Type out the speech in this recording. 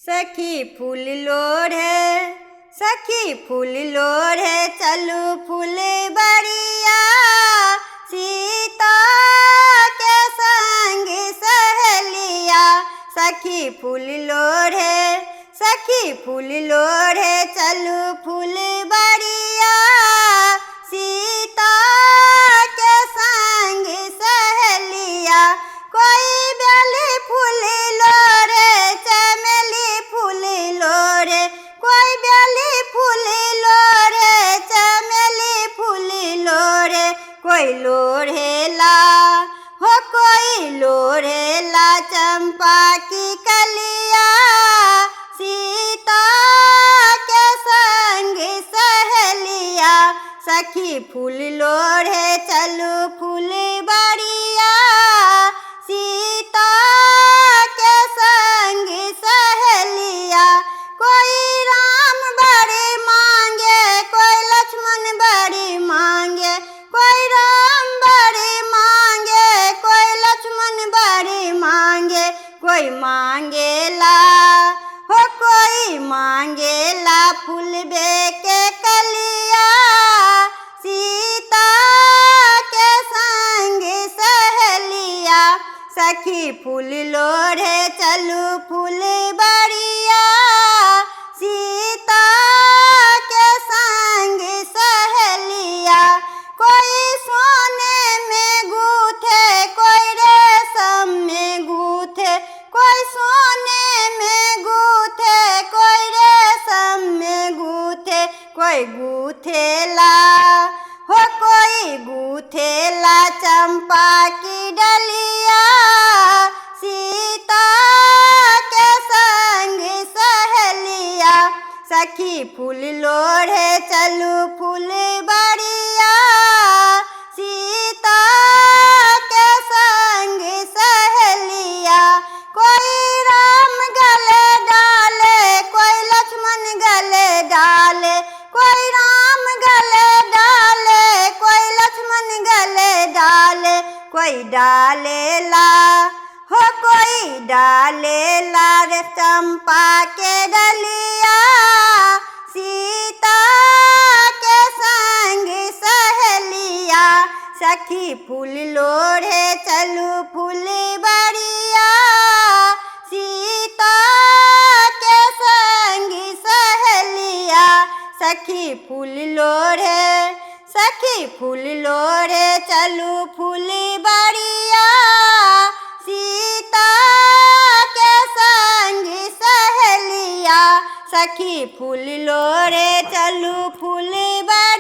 सखी फूल लोढ़े सखी फूल लोढ़े चलू फूल बरिया सीता के संग सहेलिया। सखी फूल लोढ़े चलू फूल बरिया सीता के संग सहेलिया। कोई बेली फूल लोढ़े चमेली फूल लोढ़े, कोई बेली फूल लोढ़े चमेली फूल लोढ़े। कोई लोढ़ेला हो कोई लोढ़ेला चंपा की कलिया सीता के संग सहेलिया। सखी फूल लोढ़े चलू फूल बरिया सीता के संग सहेलिया। कोई राम बड़ी मांगे कोई लक्ष्मण बड़ी मांगे, कोई राम बड़ी मांगे कोई लक्ष्मण बड़ी मांगे। कोई मांगेला हो कोई मांगेला फूल के कलिया सीता के संग सहेलिया। सखी फूल लोढ़े चलू फूल बरिया सीता के संग सहेलिया। कोई सोने में गूथे कोई रेशम में गूथे, कोई सोने में गूथे कोई रेशम में गूथे। कोई गूथेला हो कोई गूथेला चंपा की डलिया सीता के संग सहेलिया। सखी फूल लोढ़े चलू फूल बरिया सीता के संग सहेलिया। कोई राम गले डाले कोई लक्ष्मण गले डाले, कोई राम गले डाले कोई लक्ष्मण गले डाले। कोई डालेला हो कोई डालेला रे चंपा के डलिया सीता के संग सहेलिया। सखी फूल लोढ़े चलू फूल बरिया सीता के संग सहेलिया। सखी फूल लोढ़े चलू फूल बरिया सीता के संग सहेलिया। सखी फूल लोढ़े चलू फूल बरिया।